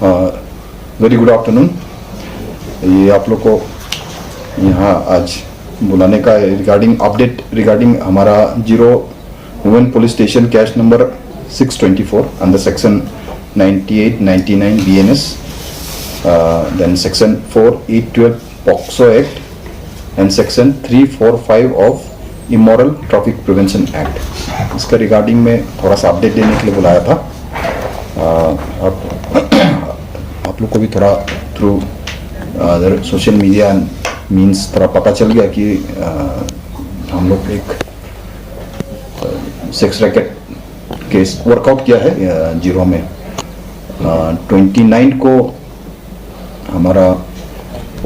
Very good afternoon. ये आप लोग को यहाँ आज बुलाने का रिगार्डिंग अपडेट रिगार्डिंग हमारा 01 police station cash number 624 under section 98, 99 BNS, then section 4812 POCSO Act and section 345 of Immoral Traffic Prevention Act। इसका रिगार्डिंग में थोड़ा सा अपडेट देने के लिए बुलाया था। आप लोग को भी थोड़ा थ्रू सोशल मीडिया मीन्स थोड़ा पता चल गया कि हम लोग एक सेक्स रैकेट केस वर्कआउट किया है जीरो में। 29 को हमारा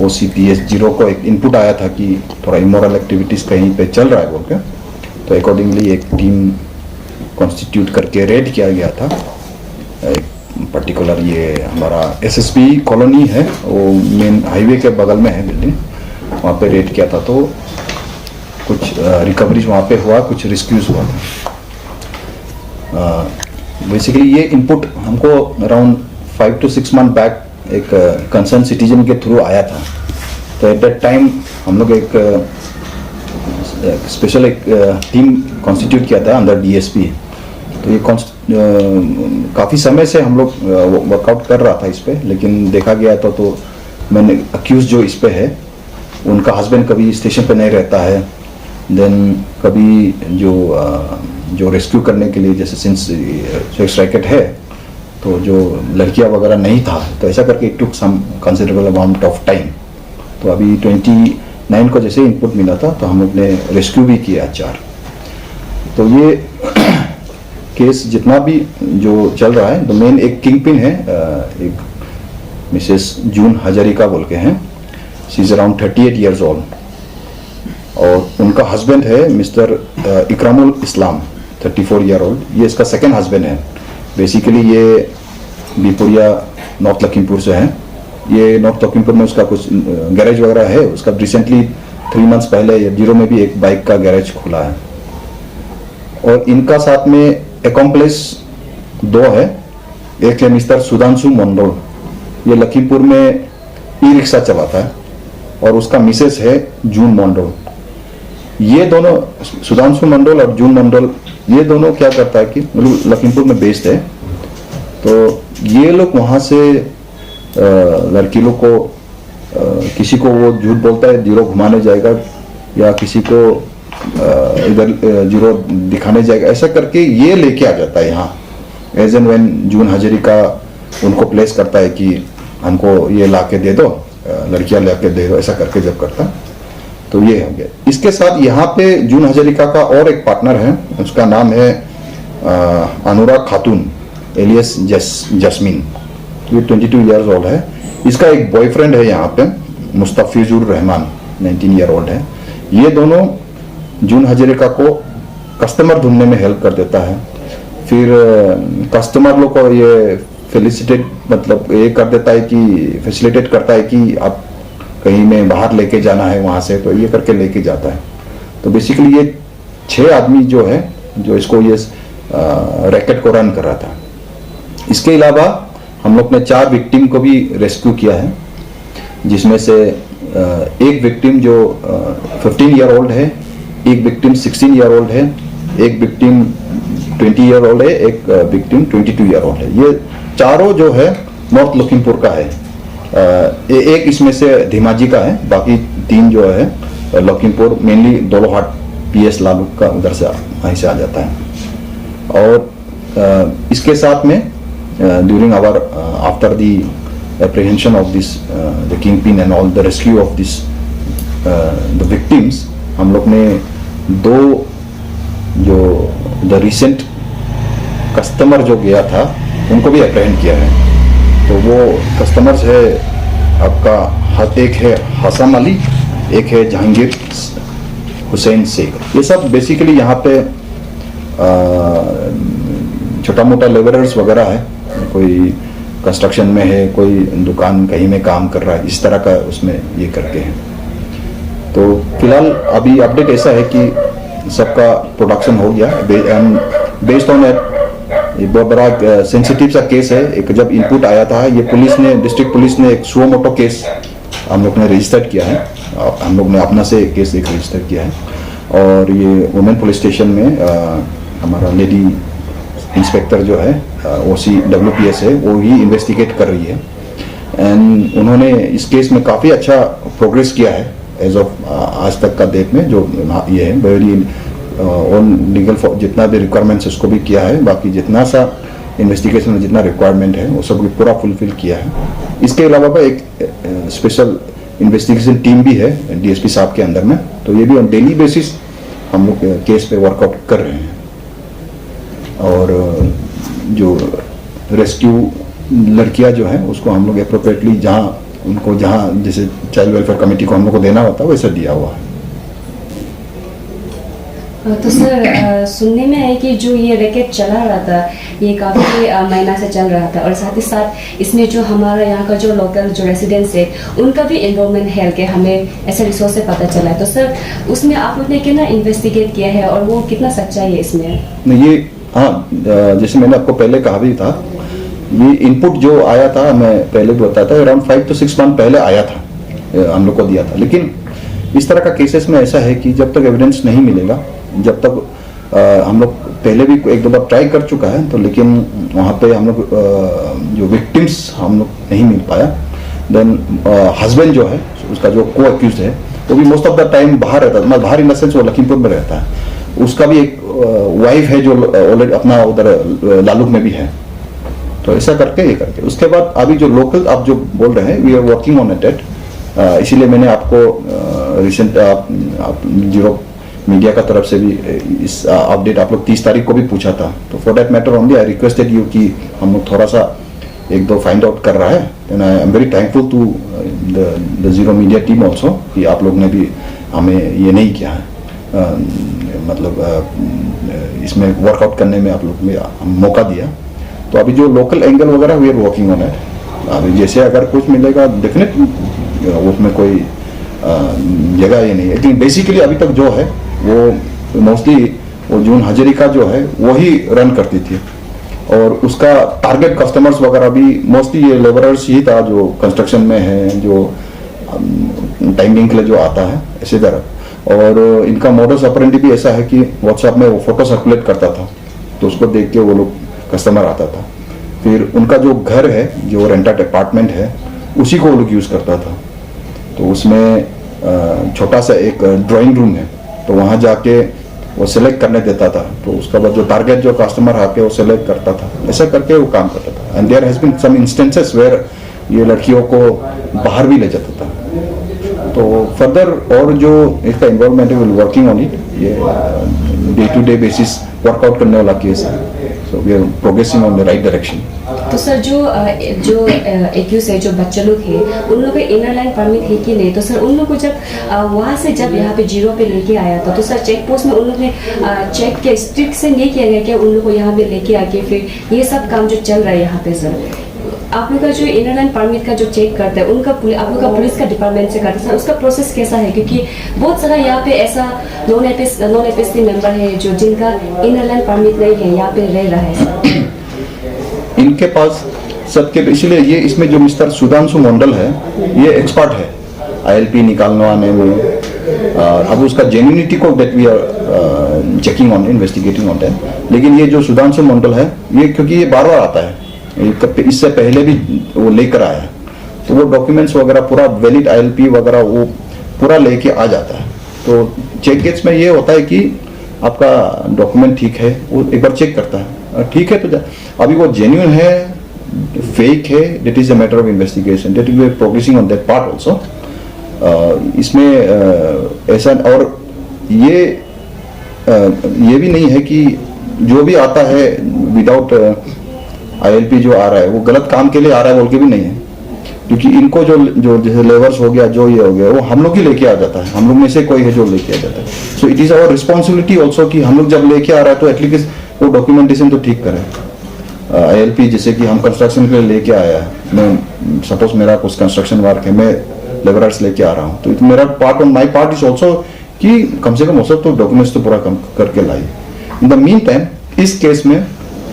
OCPS जीरो को एक इनपुट आया था कि थोड़ा इमोरल एक्टिविटीज़ कहीं पे चल रहा है बोल के, तो अकॉर्डिंगली एक टीम कॉन्स्टिट्यूट करके रेड किया गया था। एक पर्टिकुलर ये हमारा SSP कॉलोनी है, वो मेन हाईवे के बगल में है बिल्डिंग, वहाँ पे रेड किया था। तो कुछ रिकवरीज वहाँ पे हुआ, कुछ रेस्क्यूज हुआ था। बेसिकली ये इनपुट हमको अराउंड 5 to 6 मंथ बैक एक कंसर्न सिटीजन के थ्रू आया था। तो एट दैट टाइम हम लोग एक स्पेशल एक टीम कॉन्स्टिट्यूट किया था अंदर DSP। तो ये काफ़ी समय से हम लोग वर्कआउट कर रहा था इस पे, लेकिन देखा गया तो मैंने अक्यूज जो इस पे है उनका हस्बैंड कभी स्टेशन पे नहीं रहता है, देन कभी जो रेस्क्यू करने के लिए जैसे सिंस सेक्स रैकेट है तो जो लड़कियां वगैरह नहीं था, तो ऐसा करके it took some considerable amount of time. तो अभी 29 को जैसे इनपुट मिला था तो हम लोग ने रेस्क्यू भी किया 4। तो ये केस जितना भी जो चल रहा है, तो मेन एक किंग पिन है, एक मिसेस जून हजारिका बोल के हैं। She is around 38 years old और उनका हस्बैंड है मिस्टर इकरामुल इस्लाम 34 year old। ये इसका सेकंड हस्बैंड है। बेसिकली ये बिपुरिया नॉर्थ लखीमपुर से है। ये नॉर्थ लखीमपुर में उसका कुछ गैरेज वगैरह है। उसका रिसेंटली 3 months पहले जीरो में भी एक बाइक का गैरेज खुला है। और इनका साथ में एकम्प्लेस 2 है। एक है मिस्टर सुधांशु मंडल, ये लखीमपुर में ई रिक्शा चलाता है, और उसका मिसेस है जून मंडल। ये दोनों सुधांशु मंडल और जून मंडल ये दोनों क्या करता है कि लखीमपुर में बेस्ड है। तो ये लोग वहाँ से लड़की लोग को किसी को वो झूठ बोलता है जीरो घुमाने जाएगा, या किसी को इधर जीरो दिखाने जाएगा, ऐसा करके ये लेके आ जाता है यहाँ। एज एंड व्हेन जून हजारिका उनको प्लेस करता है कि हमको ये ला के दे दो, लड़कियां ला के दे दो, ऐसा करके जब करता है तो ये हो गया। इसके साथ यहाँ पे जून हजारिका का और एक पार्टनर है, उसका नाम है अनुराग खातून एलियस जस्मीन। ये 22 years old है। इसका एक बॉयफ्रेंड है यहाँ पे मुस्तफिजुर रहमान 19 year old है। ये दोनों जून हजारिका को कस्टमर ढूंढने में हेल्प कर देता है। फिर कस्टमर लोग को ये मतलब ये कर देता है कि फैसिलिटेट करता है कि आप कहीं में बाहर लेके जाना है वहाँ से, तो ये करके लेके जाता है। तो बेसिकली ये 6 आदमी जो है जो इसको ये रैकेट को रन कर रहा था। इसके अलावा हम लोग ने 4 विक्टिम को भी रेस्क्यू किया है, जिसमें से एक विक्टिम जो 15 year old है, एक विक्टिम 16 year old है, एक विक्टिम 20 year old है, एक विक्टिम 22 year old है। ये चारों जो है नॉर्थ लखीमपुर का है। एक इसमें से धीमाजी का है, बाकी 3 जो है लखीमपुर मेनली दोलोहाट PS लालू का उधर से वहीं से आ जाता है। और इसके साथ में during hour after the apprehension of this the king pin and all the rescue of this the victims, हम लोग ने 2 जो द रिसेंट कस्टमर जो गया था उनको भी अप्रहेंड किया है। तो वो कस्टमर्स है आपका, एक है हसन अली, एक है जहांगीर हुसैन शेख। ये सब बेसिकली यहाँ पे छोटा मोटा लेबरर्स वगैरह है, कोई कंस्ट्रक्शन में है, कोई दुकान कहीं में काम कर रहा है, इस तरह का उसमें ये करके हैं। तो फिलहाल अभी अपडेट ऐसा है कि सबका प्रोडक्शन हो गया। बेस्ड ऑन ये बहुत बड़ा सेंसिटिव सा केस है। एक जब इनपुट आया था, ये पुलिस ने, डिस्ट्रिक्ट पुलिस ने एक सुओ मोटो केस हम लोग ने रजिस्टर किया है। हम लोग ने अपना से केस एक रजिस्टर किया है और ये वुमेन पुलिस स्टेशन में हमारा लेडी इंस्पेक्टर जो है ओसी WPS है, वो ही इन्वेस्टिगेट कर रही है। एंड उन्होंने इस केस में काफ़ी अच्छा प्रोग्रेस किया है एज ऑफ आज तक का डेट में। जो ये है वेरी ऑन लीगल जितना भी रिक्वायरमेंट्स उसको भी किया है, बाकी जितना सा इन्वेस्टिगेशन में जितना रिक्वायरमेंट है वो सब भी पूरा फुलफिल किया है। इसके अलावा एक स्पेशल इन्वेस्टिगेशन टीम भी है DSP साहब के अंदर में, तो ये भी ऑन डेली बेसिस हम लोग केस पे वर्कआउट कर रहे हैं। और जो रेस्क्यू लड़कियां जो है उसको हम लोग अप्रोप्रिएटली जहाँ जैसे चाइल्ड वेलफेयर कमेटी को हम लोग को देना होता है वैसे दिया हुआ है। तो सर सुनने में है कि जो ये रैकेट चला रहा था ये काफ़ी महीना से चल रहा था और साथ ही साथ इसमें जो हमारा यहाँ का जो लोकल जो रेसिडेंट्स है उनका भी इन्वॉल्वमेंट है कि हमें ऐसे रिसोर्स से पता चला है। तो सर उसमें आप लोग ने कितना इन्वेस्टिगेट किया है और वो कितना सच्चाई है इसमें? ये हाँ, जैसे मैंने आपको पहले कहा भी था, ये इनपुट जो आया था मैं पहले भी बताया था, अराउंड 5 to 6 मंथ पहले आया था, हम लोग को दिया था। लेकिन इस तरह का केसेस में ऐसा है कि जब तक एविडेंस नहीं मिलेगा, जब तक हम लोग पहले भी एक दो बार ट्राई कर चुका है, तो लेकिन वहाँ पे हम लोग जो विक्टिम्स हम लोग नहीं मिल पाया। देन हस्बैंड जो है उसका जो को एक्यूज है वो भी मोस्ट ऑफ द टाइम बाहर रहता है, मतलब बाहर इन द सेंस वो लखीमपुर में रहता है। उसका भी एक वाइफ है जो ऑलरेडी अपना उधर लालूक में भी है। तो ऐसा करके ये करके उसके बाद अभी जो लोकल आप जो बोल रहे हैं, we are working on it. इसीलिए मैंने आपको रिसेंट जीरो मीडिया का तरफ से भी इस अपडेट आप लोग 30 तारीख को भी पूछा था। तो for that matter only I requested you कि हम लोग थोड़ा सा एक दो फाइंड आउट कर रहा है। And I am very thankful to the zero media team also कि आप लोग ने भी हमें ये नहीं किया है, मतलब इसमें वर्कआउट करने में आप लोग में मौका दिया। तो अभी जो लोकल एंगल वगैरह we are working on it. अभी जैसे अगर कुछ मिलेगा डेफिनेटली उसमें कोई जगह ये नहीं है, लेकिन बेसिकली अभी तक जो है वो मोस्टली वो जून हजरिका जो है वही रन करती थी और उसका टारगेट कस्टमर्स वगैरह भी मोस्टली ये लेबरर्स ही था जो कंस्ट्रक्शन में है, जो टाइमिंग के लिए जो आता है ऐसे तरह। और इनका मॉडस ऑपरेंडी भी ऐसा है कि व्हाट्सएप में वो फोटो सर्कुलेट करता था, तो उसको देख के वो लोग कस्टमर आता था। फिर उनका जो घर है, जो रेंटेड अपार्टमेंट है, उसी को वो लोग यूज़ करता था। तो उसमें छोटा सा एक ड्राइंग रूम है, तो वहाँ जाके वो सिलेक्ट करने देता था। तो उसका बाद जो टारगेट जो कस्टमर आके वो सिलेक्ट करता था, ऐसा करके वो काम करता था। And there has been some instances where ये लड़कियों को बाहर भी ले जाता था। तो फर्दर और जो इसका इन्वॉल्वमेंट है विल वर्किंग ऑन इट। ये day to day basis work out करने वाला केस है। So we are progressing on the right direction. तो सर जो एक्यूज है, जो बच्चे लोग हैं, उन लोगों का इनर लाइन परमिट है कि नहीं? तो सर उन लोग को जब वहाँ से जब यहाँ पे जीरो पे लेके आया था, तो सर चेक पोस्ट में उन लोग ने चेक किया, स्ट्रिक्ट से नहीं किया गया क्या उन लोग को यहाँ पे लेके आके फिर ये सब काम जो चल रहा है यहाँ पे? सर आप लोग का जो इनर लाइन परमिट का जो चेक करता है उनका आप लोग का पुलिस का डिपार्टमेंट से करता है, उसका प्रोसेस कैसा है? क्योंकि बहुत सारा यहाँ पे ऐसा नॉन एपीएससी मेंबर है जो जिनका इनर लाइन परमिट नहीं है, यहाँ पे रह रहा है। इनके पास सबके, इसलिए ये इसमें जो मिस्टर सुधांशु मंडल है ये एक्सपर्ट है ILP निकालने में। अब उसका जेन्युइनिटी को that we are checking on, investigating on that. लेकिन ये जो सुधांशु मंडल है ये, क्योंकि ये बार बार आता है, इससे पहले भी वो लेकर आया, तो वो डॉक्यूमेंट्स वगैरह पूरा वैलिड ILP वगैरह वो पूरा लेके आ जाता है। तो चेक गेट्स में ये होता है कि आपका डॉक्यूमेंट ठीक है, वो एक बार चेक करता है, ठीक है तो अभी वो जेन्युइन है, फेक है, that is a matter of investigation, that we are progressing on that part also. इसमें ऐसा, और ये भी नहीं है कि जो भी आता है विदाउट ILP जो आ रहा है वो गलत काम के लिए आ रहा है बोल के भी नहीं है। क्योंकि इनको जो जैसे लेबर्स हो गया, जो ये हो गया, वो हम लोग ही लेके आ जाता है, हम लोग में से कोई है जो लेके आ जाता है। So it is our responsibility also कि हम लोग जब लेके आ रहा है तो एटलीस्ट वो डॉक्यूमेंटेशन तो ठीक करें। ILP जैसे कि हम कंस्ट्रक्शन के लिए लेके आया है, मैं सपोज मेरा कुछ कंस्ट्रक्शन वर्क है, मैं लेबरर्स लेके आ रहा हूँ, तो मेरा part on my part is also कि कम से कम वो सब तो डॉक्यूमेंट्स तो पूरा कम करके लाई। इन द मीन टाइम इस केस में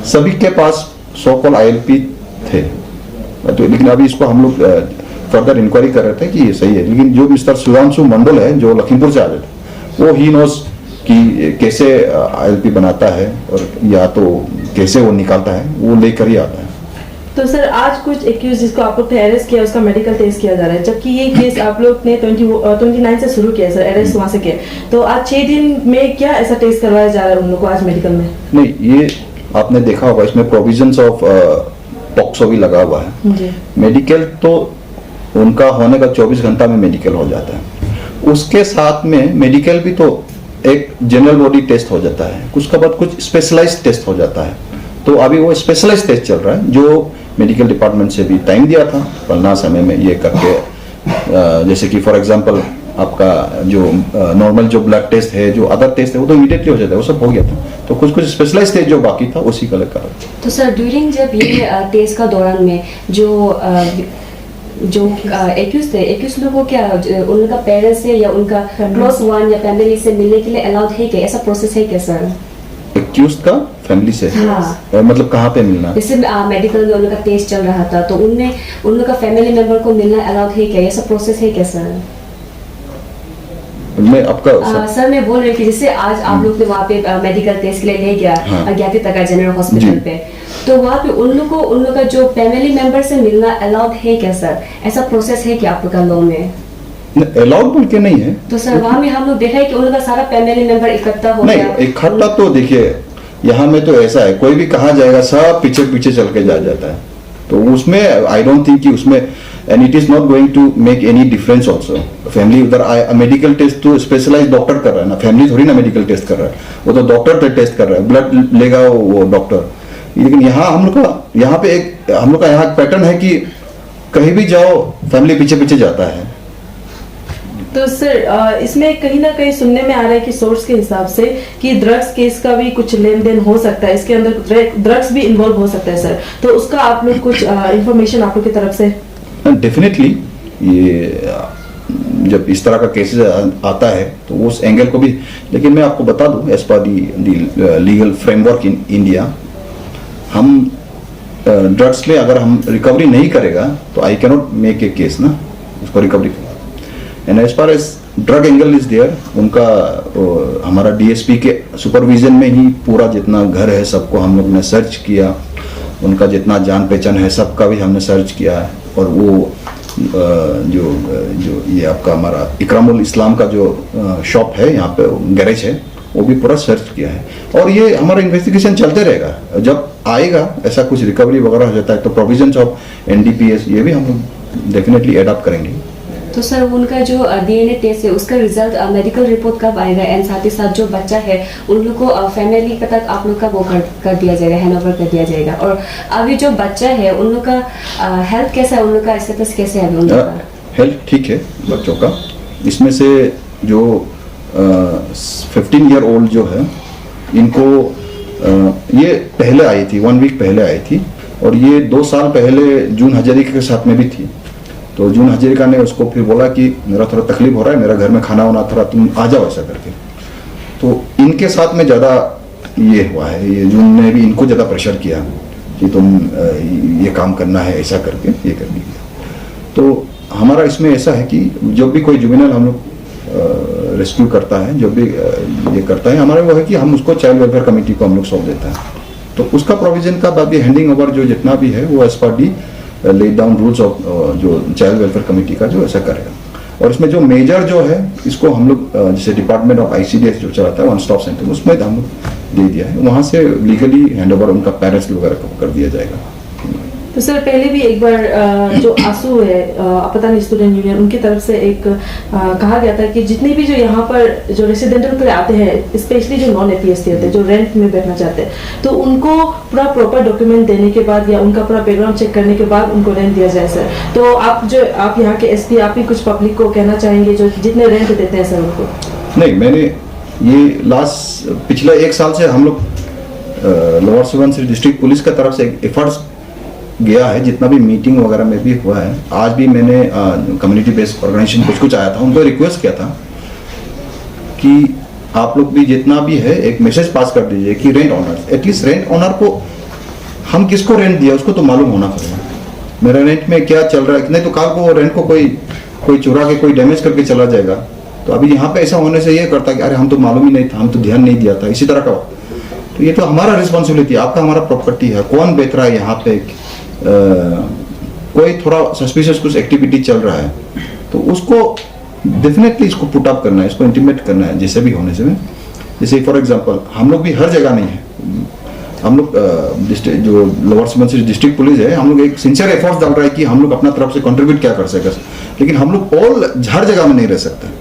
सभी के पास सो कॉल ILP थे, तो लेकिन अभी इसको हम लोग फर्दर इंक्वायरी कर रहे थे कि ये सही है। लेकिन जो मिस्टर सुधांशु मंडल है जो लखीमपुर से आ रहे थे, वो ही नोज कि कैसे ILP बनाता है और या तो कैसे वो निकालता है, वो लेकर ही आता है। तो सर आज कुछ एक्यूज जिसको आप लोग ने अरेस्ट किया उसका मेडिकल टेस्ट किया जा रहा है, जबकि ये केस आप लोग ने 29 से शुरू किया सर, अरेस्ट वहां से किया। तो आज 6 दिन में क्या ऐसा टेस्ट करवाया जा रहा है उन लोग को आज मेडिकल में? नहीं, ये आपने देखा होगा इसमें प्रोविजंस ऑफ पॉक्सो भी लगा हुआ है जी। मेडिकल तो उनका होने का 24 घंटा में मेडिकल हो जाता है। उसके साथ में मेडिकल भी तो एक जनरल बॉडी टेस्ट हो जाता है, उसके बाद कुछ स्पेशलाइज्ड टेस्ट हो जाता है। तो अभी वो स्पेशलाइज्ड टेस्ट चल रहा है, जो मेडिकल डिपार्टमेंट से भी टाइम दिया था फलना समय में ये करके, जैसे कि फॉर एग्जांपल आपका जो नॉर्मल जो ब्लड टेस्ट है, जो अदर टेस्ट है, वो तो इमीडिएटली हो जाता है, वो सब हो गया था। तो कुछ कुछ स्पेशलाइज्ड टेस्ट जो बाकी था उसी कलेक्ट करा। तो सर ड्यूरिंग जब ये टेस्ट का दौरान में जो एक्यूज थे, एक्यूज लोगों को क्या उनका पेरेंट्स से या उनका क्लोज वन या फैमिली से मिलने के लिए अलाउड है क्या? ऐसा प्रोसेस है क्या सर? एक्यूज का फैमिली से? हाँ। और मतलब कहाँ पे मिलना? जैसे मेडिकल में उनका टेस्ट चल रहा था, तो उनमें उनका फैमिली मेंबर को मिलना अलाउड है क्या? ऐसा प्रोसेस है क्या सर? मैं आपका सर मैं बोल रही थी जैसे आज आप लोग ने वहाँ पे मेडिकल टेस्ट के लिए ले गया हाँ। ज्ञाति तका जनरल हॉस्पिटल पे, तो वहाँ पे उन लोग का जो फैमिली मेंबर से मिलना अलाउड है क्या सर? ऐसा प्रोसेस है क्या आप लोग का लॉ में? अलाउड बोल के नहीं है। तो सर वहाँ में हम लोग देखा है कि उनका सारा फैमिली मेंबर इकट्ठा हो नहीं, गया। इकट्ठा तो देखिए यहाँ में तो ऐसा है, कोई भी कहाँ जाएगा सब पीछे पीछे चल के जाता है। तो उसमें आई डोंट थिंक कि उसमें and it is not going to make any difference also. Family उधर मेडिकल टेस्ट तो स्पेशलाइज्ड डॉक्टर कर रहा है ना, फैमिली थोड़ी ना मेडिकल टेस्ट कर रहा है, वो तो डॉक्टर टेस्ट कर रहा है, ब्लड लेगा वो डॉक्टर। लेकिन यहाँ हम लोग का यहाँ पे एक हम लोग का यहाँ पैटर्न है कि कहीं भी जाओ फैमिली पीछे पीछे जाता है। तो सर इसमें कहीं ना कहीं सुनने में आ रहा है कि सोर्स के हिसाब से कि ड्रग्स केस का भी कुछ लेन देन हो सकता है, इसके अंदर ड्रग्स भी इन्वॉल्व हो सकता है सर, तो उसका आप लोग कुछ इंफॉर्मेशन आप लोग की तरफ से? डेफिनेटली ये जब इस तरह का केसेस आता है तो उस एंगल को भी, लेकिन मैं आपको बता दूं as per the legal framework in India, हम ड्रग्स में अगर हम रिकवरी नहीं करेगा तो I can not make a case ना उसको recovery. And as far as drug angle is there, उनका हमारा DSP के सुपरविजन में ही पूरा जितना घर है सबको हम लोग ने सर्च किया, उनका जितना जान पहचान है सबका भी हमने सर्च किया है। और वो जो ये आपका हमारा इकरामुल इस्लाम का जो शॉप है यहाँ पे गैरेज है, वो भी पूरा सर्च किया है। और ये हमारा इन्वेस्टिगेशन चलते रहेगा, जब आएगा ऐसा कुछ रिकवरी वगैरह हो जाता है तो प्रोविजंस ऑफ NDPS ये भी हम लोग डेफिनेटली एडॉप्ट करेंगे। तो सर उनका जो DNA टेस्ट है उसका रिजल्ट मेडिकल रिपोर्ट कब आएगा? एंड साथ ही साथ जो बच्चा है उन लोग को फैमिली तक आप लोग का वो कर दिया जाएगा, हैंड ओवर कर दिया जाएगा? और अभी जो बच्चा है उन लोग का हेल्थ कैसा है, उन लोग का स्टेटस कैसे है? उन लोग का हेल्थ ठीक है बच्चों का। इसमें से जो 15 ईयर ओल्ड जो है इनको ये पहले आई थी, 1 वीक पहले आई थी, और ये 2 साल पहले जून हजारिका के साथ में भी थी। तो जून हजारिका ने उसको फिर बोला कि मेरा थोड़ा तकलीफ हो रहा है, मेरा घर में खाना वाना थोड़ा तुम आ जाओ ऐसा करके। तो इनके साथ में ज़्यादा ये हुआ है, ये जून ने भी इनको ज़्यादा प्रेशर किया कि तुम ये काम करना है ऐसा करके ये करने के। तो हमारा इसमें ऐसा है कि जब भी कोई जुवेनाइल हम लोग रेस्क्यू करता है, जब भी ये करता है, हमारे वो है कि हम उसको चाइल्ड वेलफेयर कमेटी को हम लोग सौंप देता है। तो उसका प्रोविजन का बाद हैंडिंग ओवर जो जितना भी है वो as per the laid down rules of जो चाइल्ड वेलफेयर कमेटी का जो ऐसा करेगा। और इसमें जो मेजर जो है इसको हम लोग जैसे डिपार्टमेंट ऑफ ICDS जो चलाता है 1 स्टॉप सेंटर, उसमें हम लोग दे दिया है, वहाँ से लीगली हैंड ओवर उनका पेरेंट्स वगैरह को कर दिया जाएगा। तो सर पहले भी एक बार जो आंसू है पता नहीं स्टूडेंट यूनियन उनकी तरफ से एक कहा गया था कि जितने भी जो यहाँ पर जो रेसिडेंटल पे आते हैं, स्पेशली जो नॉन APSC होते हैं जो रेंट में बैठना चाहते हैं, तो उनको पूरा प्रॉपर डॉक्यूमेंट देने के बाद या उनका पूरा बैकग्राउंड चेक करने के बाद उनको रेंट दिया जाए सर। तो आप यहाँ के SP आप ही कुछ पब्लिक को कहना चाहेंगे जो जितने रेंट देते हैं सर उनको? नहीं, मैंने ये पिछले 1 साल से हम लोग लोअर सुबनसिरी डिस्ट्रिक्ट पुलिस की तरफ से एफर्ट्स गया है, जितना भी मीटिंग वगैरह में भी हुआ है। आज भी मैंने कम्युनिटी बेस्ड ऑर्गेनाइजेशन कुछ आया था, उनको रिक्वेस्ट किया था कि आप लोग भी जितना भी है एक मैसेज पास कर दीजिए कि rent owner, at least rent owner को हम किसको रेंट दिया उसको तो मालूम होना पड़ेगा, मेरा रेंट में क्या चल रहा है, नहीं तो कल को रेंट को कोई चुरा के कोई डैमेज करके चला जाएगा। तो अभी यहाँ पे ऐसा होने से ये करता कि अरे हम तो मालूम ही नहीं था, हम तो ध्यान नहीं दिया था, इसी तरह का। तो ये तो हमारा रिस्पॉन्सिबिलिटी है, आपका हमारा प्रॉपर्टी है, कौन बेच रहा है यहाँ पे, कोई थोड़ा सस्पिशियस कुछ एक्टिविटी चल रहा है तो उसको डेफिनेटली इसको पुट अप करना है, इसको इंटीमेट करना है जैसे भी होने से। जैसे फॉर एग्जांपल हम लोग भी हर जगह नहीं है, हम लोग जो लोअर सुबनसिरी डिस्ट्रिक्ट पुलिस है, हम लोग एक सिंसियर एफर्ट्स डाल रहा है कि हम लोग अपना तरफ से कंट्रीब्यूट क्या कर सके, लेकिन हम लोग हर जगह में नहीं रह सकते।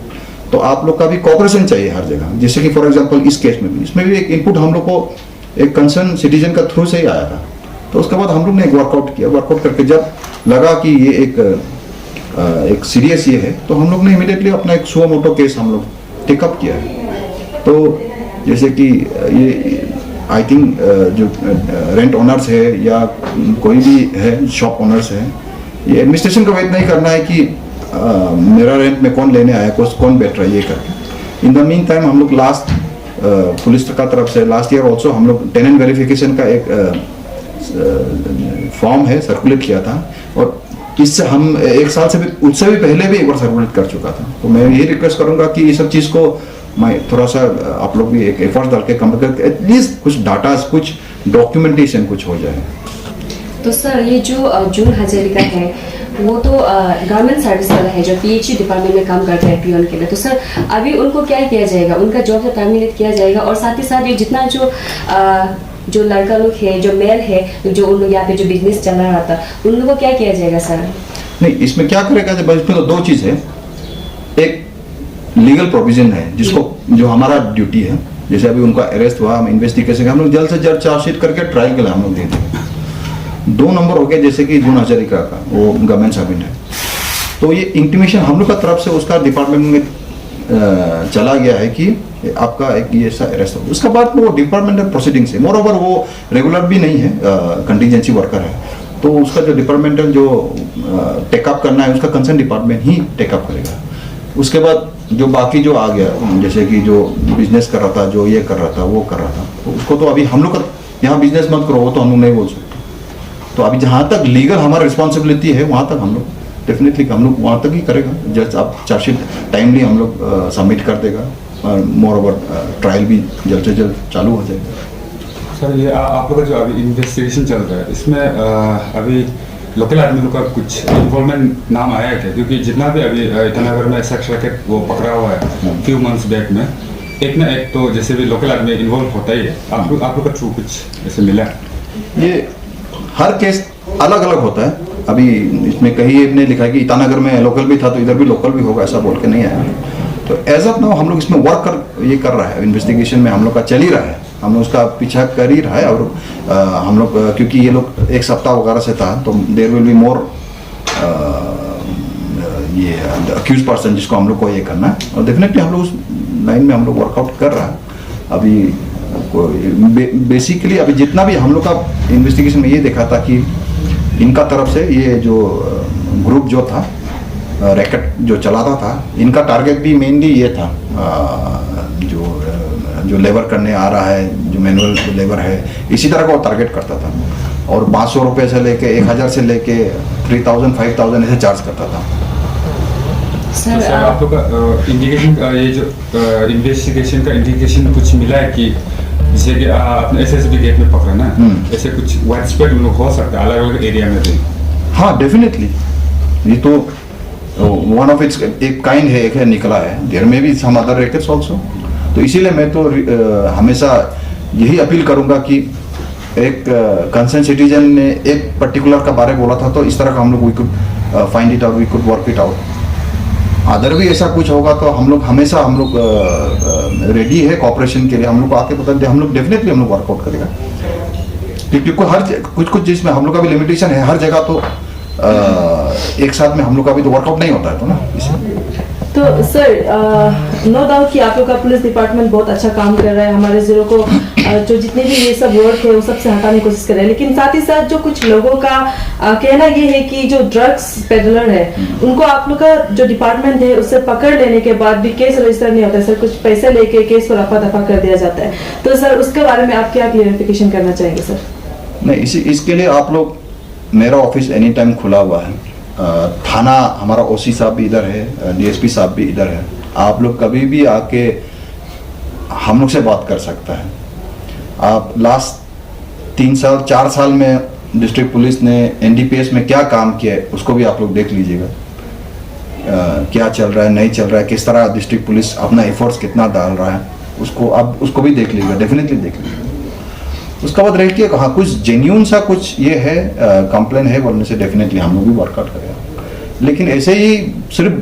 तो आप लोग का भी कोऑपरेशन चाहिए हर जगह। जैसे कि फॉर एग्जांपल इस केस में भी, इसमें भी एक इनपुट हम लोग को एक कंसर्न सिटीजन का थ्रू से ही आया था। तो उसके बाद हम लोग ने एक वर्कआउट किया, वर्कआउट करके जब लगा कि ये एक सीरियस ये है, तो हम लोग ने इमीडिएटली अपना एक सुओ मोटो केस हम लोग टेकअप किया। तो जैसे कि ये आई थिंक जो रेंट ओनर्स है या कोई भी है शॉप ओनर्स है, ये एडमिनिस्ट्रेशन को वेट नहीं करना है कि मेरा रेंट में कौन लेने आया, कौन बैठ रहा है, ये करके। इन द मीन टाइम हम लोग लास्ट पुलिस का तरफ से लास्ट ईयर ऑल्सो हम लोग टेनेंट वेरिफिकेशन का एक फॉर्म है सर्कुलेट किया था, और इससे हम एक साल से भी उससे भी पहले भी एक बार सर्कुलेट कर चुका था। तो मैं यही रिक्वेस्ट करूंगा कि ये सब चीज़ को मैं थोड़ा सा आप लोग भी एक एफर्ट डाल के कम करके एटलीस्ट कुछ डाटा, कुछ डॉक्यूमेंटेशन कुछ हो जाए। तो सर ये जो जून हजारिका है वो तो गवर्नमेंट सर्विस वाला है जो पीएचई डिपार्टमेंट में काम करते हैं पियोन के लिए। तो सर अभी उनको क्या किया जाएगा, उनका जॉब से टर्मिनेट किया जाएगा, और साथ ही साथ ये जितना जो लड़का लोग है, जो मेल है, जो उन लोग यहाँ पे जो बिजनेस चल रहा था, उन लोगों को क्या किया जाएगा सर? नहीं, इसमें क्या करेगा, जब इसमें तो दो चीज़ है, एक लीगल प्रोविजन है जिसको जो हमारा ड्यूटी है। जैसे अभी उनका अरेस्ट हुआ, हम इन्वेस्टिगेशन हम लोग जल्द से जल्द चार्जशीट करके ट्रायल के लिए हम लोग दे देंगे। 2 नंबर हो गया जैसे कि जून हजारिका का वो गवर्नमेंट सर्वेंट है, तो ये इंटीमेशन हम लोग का तरफ से उसका डिपार्टमेंट में चला गया है कि आपका एक ये ऐसा अरेस्ट हो। उसके बाद वो डिपार्टमेंटल प्रोसीडिंग से, मोर ओवर वो रेगुलर भी नहीं है, कंटीजेंसी वर्कर है, तो उसका जो डिपार्टमेंटल जो टेकअप करना है उसका कंसर्न डिपार्टमेंट ही टेकअप करेगा। उसके बाद जो बाकी जो आ गया, जैसे कि जो बिजनेस कर रहा था, जो ये कर रहा था, वो कर रहा था, तो उसको तो अभी हम लोग का यहाँ बिजनेस मत करो वो तो हम लोग नहीं बोल सकते। तो अभी जहाँ तक लीगल हमारा रिस्पॉन्सिबिलिटी है वहाँ तक हम लोग डेफिनेटली हम लोग वहाँ तक ही करेगा। जस्ट आप चार्जशीट टाइमली हम लोग सबमिट कर देगा, और मोर ओवर ट्रायल भी जल्द से जल्द चालू हो जाएगा। सर ये आप लोग का जो अभी इन्वेस्टिगेशन चल रहा है, इसमें अभी लोकल आदमी का कुछ इन्वॉल्वमेंट नाम आया है? क्योंकि जितना भी अभी ईटानगर में सेक्स रैकेट वो पकड़ा हुआ है फ्यू मंथ्स बैक में, एक ना एक तो जैसे भी लोकल आदमी इन्वॉल्व होता ही है। आप लोग का थ्रू कुछ ऐसे मिला? ये हर केस अलग अलग होता है। अभी इसमें कहीं ने लिखा है कि ईटानगर में लोकल भी था तो इधर भी लोकल भी होगा, ऐसा बोल के नहीं आया। तो एज ऑफ नाउ हम लोग इसमें वर्क कर रहा है, इन्वेस्टिगेशन में हम लोग का चल ही रहा है, हम लोग उसका पीछा कर ही रहा है। और हम लोग क्योंकि ये लोग एक सप्ताह वगैरह से था, तो देयर विल बी मोर ये अक्यूज पर्सन जिसको हम लोग को ये करना है, और डेफिनेटली हम लोग उस लाइन में हम लोग वर्कआउट कर रहा है। अभी बेसिकली अभी जितना भी हम लोग का इन्वेस्टिगेशन में ये देखा था कि इनका तरफ से ये जो ग्रुप जो था रैकेट जो चलाता था, इनका टारगेट भी मेनली ये था, जो लेबर करने आ रहा है, जो मैनुअल लेबर है, इसी तरह का वो टारगेट करता था। और 500 रुपये से लेके 1000 से लेके 3000 5000 ऐसे चार्ज करता था। सर आप लोग का इंडिकेशन ये जो इन्वेस्टिगेशन का इंडिकेशन कुछ मिला है कि जैसे कि आपने एसएसबी गेट में पकड़ा ना, ऐसे कुछ वाइड स्प्रेड हो सकता है अलग अलग एरिया में भी? हाँ डेफिनेटली, ये तो वन ऑफ इट्स एक काइंड है, एक है निकला है, देयर में भी सम अदर रैकेट्स आल्सो। तो इसीलिए मैं तो हमेशा यही अपील करूंगा कि एक कंसर्न सिटीजन ने एक पर्टिकुलर का बारे बोला था, तो इस तरह का हम लोग we could find it out, we could work it out. Other भी ऐसा कुछ होगा तो हम लोग हमेशा हम लोग रेडी है कॉपरेशन के लिए। हम लोग को आके बता दे, हम लोग डेफिनेटली हम लोग वर्कआउट करेगा, क्योंकि हर कुछ जिसमें हम लोग का भी लिमिटेशन है, हर जगह तो एक साथ में हम लोग का भी तो वर्कआउट नहीं होता है, तो ना इसलिए। तो सर नो डाउट कि आप लोग का पुलिस डिपार्टमेंट बहुत अच्छा काम कर रहा है, हमारे जिलों को जो जितने भी ये सब वर्क है वो सबसे हटाने की कोशिश कर रहे हैं। लेकिन साथ ही साथ जो कुछ लोगों का कहना ये है कि जो ड्रग्स पेडलर है उनको आप लोग का जो डिपार्टमेंट है उससे पकड़ लेने के बाद भी केस रजिस्टर नहीं होता है सर, कुछ पैसे लेके केस को रफा दफा कर दिया जाता है। तो सर उसके बारे में आप क्या क्लियरिफिकेशन करना चाहेंगे सर? नहीं, इसके लिए आप लोग, मेरा ऑफिस एनी टाइम खुला हुआ है। थाना हमारा ओसी साहब भी इधर है, डीएसपी साहब भी इधर है। आप लोग कभी भी आके हम लोग से बात कर सकता है। आप लास्ट 3 साल 4 साल में डिस्ट्रिक्ट पुलिस ने एनडीपीएस में क्या काम किया है उसको भी आप लोग देख लीजिएगा। क्या चल रहा है, नहीं चल रहा है, किस तरह डिस्ट्रिक्ट पुलिस अपना एफर्ट्स कितना डाल रहा है, उसको आप उसको भी देख लीजिएगा, डेफिनेटली देख लीजिएगा। उसका बाद रह के हाँ कुछ जेन्यून सा कुछ ये है कंप्लेन है बोलने से डेफिनेटली हम लोग भी वर्कआउट करेंगे। लेकिन ऐसे ही सिर्फ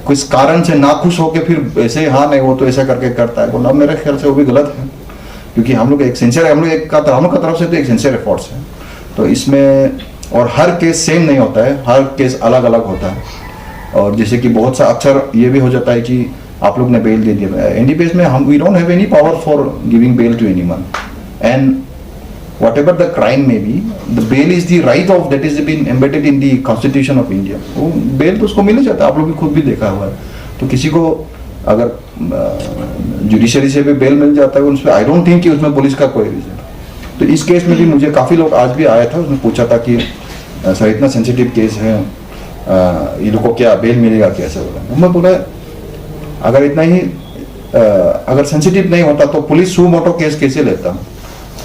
कुछ कारण से नाखुश होके फिर ऐसे हाँ नहीं वो तो ऐसा करके करता है बोलना, मेरे ख्याल से वो भी गलत है। क्योंकि हम लोग एक सिंसियर, हम लोग हम लोग का तरफ से तो एक सिंसियर एफर्ट्स है। तो इसमें और हर केस सेम नहीं होता है, हर केस अलग अलग होता है। और जैसे कि बहुत सा अक्सर ये भी हो जाता है कि आप लोग ने बेल दे दिया, एनडीपीएस में हम we don't have any power for giving bail to anyone, and whatever the crime may be, the bail is the right of that is been embedded in the constitution of India. वो bell तो उसको मिल ही जाता है, आप लोग भी खुद भी देखा हुआ है। तो किसी को अगर जुडिशरी से भी बेल मिल जाता है उसमें आई डोंट थिंक कि उसमें पुलिस का कोई रीजन। तो इस केस में भी मुझे काफ़ी लोग आज भी आया था, उसने पूछा था कि सर इतना सेंसिटिव केस है, ये लोग को क्या बेल मिलेगा कैसे बोला। मैं बोला अगर इतना ही अगर सेंसिटिव नहीं होता तो पुलिस सू मोटो केस कैसे लेता।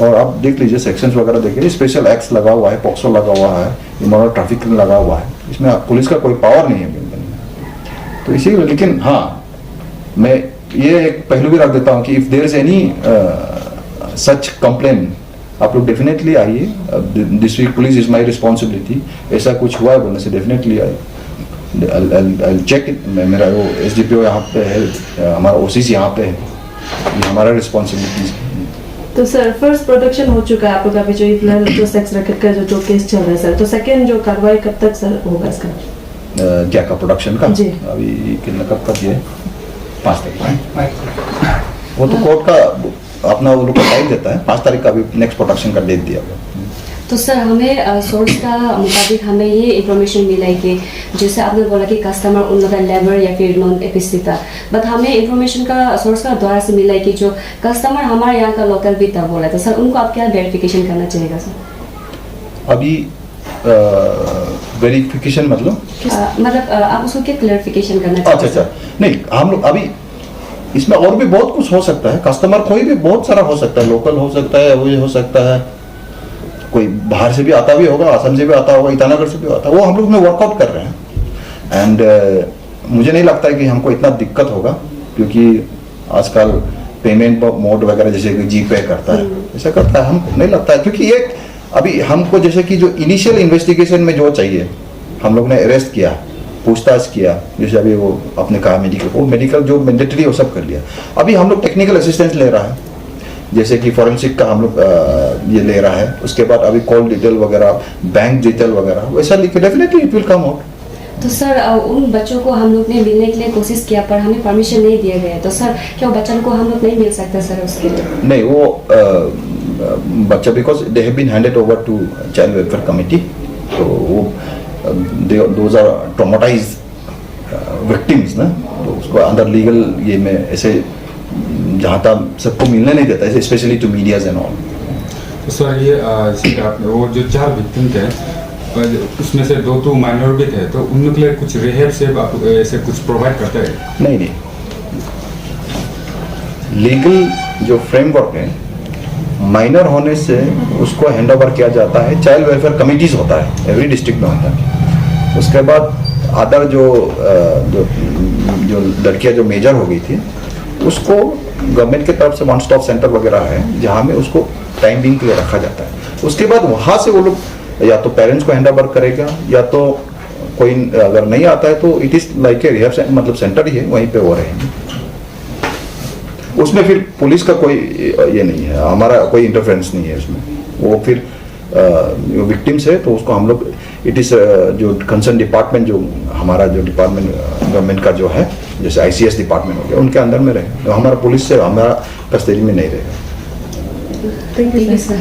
और आप देख लीजिए सेक्शंस वगैरह देखिए, स्पेशल एक्ट्स लगा हुआ है, पॉक्सो लगा हुआ है, इमोरल ट्रैफिक लगा हुआ है, इसमें पुलिस का कोई पावर नहीं है बिल्कुल। तो इसीलिए, लेकिन हाँ मैं ये एक पहलू भी रख देता हूँ कि if there is any such complain आप लोग डेफिनेटली आइए, district police is my responsibility. ऐसा कुछ हुआ है बोलने से डेफिनेटली आई चेक इट। मेरा वो एसडीपीओ यहाँ पे है, हमारा ओसीसी यहाँ पे है, ये हमारा रिस्पॉन्सिबिलिटीज है। तो सर फर्स्ट प्रोडक्शन हो चुका है आप लोग का भी, जो सेक्स रैकेट का जो केस चल रहा है सर, तो सेकंड जो कार्रवाई कब तक सर होगा इसका? क्या का प्रोडक्शन का जी। अभी कितना कब तक है? 5 तारीख। वो तो कोर्ट का अपना वो लोग का टाइम देता है, 5 तारीख का अभी नेक्स्ट प्रोडक्शन का डेट दिया हुआ। तो सर हमें सोर्स का मुताबिक हमें ये इंफॉर्मेशन मिला है कि जैसे आपने बोला कि कस्टमर उन लोग का लेबर या फिर नॉन एपीसी था, बट हमें इंफॉर्मेशन का सोर्स का द्वारा से मिला है कि जो कस्टमर हमारे यहाँ का लोकल भी था बोला था। सर उनको आप क्या वेरिफिकेशन करना चाहिएगा सर? अभी वेरिफिकेशन मतलब आप उसको क्या क्लैरिफिकेशन करना चाहिए? अच्छा नहीं, हम लोग अभी इसमें और भी बहुत कुछ हो सकता है। कस्टमर कोई भी बहुत सारा हो सकता है, लोकल हो सकता है, वो हो सकता है, कोई बाहर से भी आता भी होगा, असम से भी आता होगा, ईटानगर से भी आता है, वो हम लोग में वर्कआउट कर रहे हैं। एंड मुझे नहीं लगता है कि हमको इतना दिक्कत होगा, क्योंकि आजकल पेमेंट मोड वगैरह जैसे कि जीपे करता है, ऐसा करता है, हमको नहीं लगता है। क्योंकि ये अभी हमको जैसे कि जो इनिशियल इन्वेस्टिगेशन में जो चाहिए, हम लोग ने अरेस्ट किया, पूछताछ किया, जैसे अभी वो आपने कहा मेडिकल जो मैंडेटरी वो सब कर लिया। अभी हम लोग टेक्निकल असिस्टेंस ले रहा है, जैसे कि फॉरेंसिक का हम लोग ये ले रहा है। उसके बाद अभी कॉल डिटेल वगैरह, बैंक डिटेल वगैरह वैसा लिखे, definitely it will come out. तो सर उन बच्चों को हम लोग ने मिलने के लिए कोशिश किया पर हमें परमिशन नहीं दिया गया, तो सर क्या बच्चों को हम लोग नहीं मिल सकता सर उसके लिए? नहीं, वो बच्चा because they have been handed over to child welfare committee, तो वो दोज आर ट्रॉमेटाइज्ड विक्टिम्स ना, तो उसको अंदर लीगल ये में ऐसे जहाँ तक सबको मिलने नहीं देता है, specially to medias and all. तो सर ये वो जो 4 विक्टिम थे उसमें से 2 माइनर भी थे, तो उन लोग के लिए कुछ रिहेब से आप ऐसे कुछ प्रोवाइड करते हैं? नहीं, लीगल जो फ्रेमवर्क है, माइनर होने से उसको हैंड ओवर किया जाता है, चाइल्ड वेलफेयर कमिटीज होता है, एवरी डिस्ट्रिक्ट में होता है। उसके बाद अदर जो लड़कियां जो मेजर हो गई थी, उसको गवर्नमेंट की तरफ से वन स्टॉप सेंटर वगैरह है जहाँ में उसको टाइम बिंग के लिए रखा जाता है। उसके बाद वहाँ से वो लोग या तो पेरेंट्स को हैंड ओवर करेगा, या तो कोई अगर नहीं आता है तो it is like a rehab मतलब सेंटर ही है, वहीं पे वो रहेंगे। उसमें फिर पुलिस का कोई ये नहीं है, हमारा कोई इंटरफेरेंस नहीं है उसमें। वो फिर विक्टिम्स है तो उसको हम लोग इट इज जो कंसर्न डिपार्टमेंट, जो हमारा जो डिपार्टमेंट गवर्नमेंट का जो है, जैसे आईसीएस डिपार्टमेंट हो गया, उनके अंदर में रहे, तो हमारा पुलिस से हमारा कस्टडी में नहीं रहेगा। Thank you sir.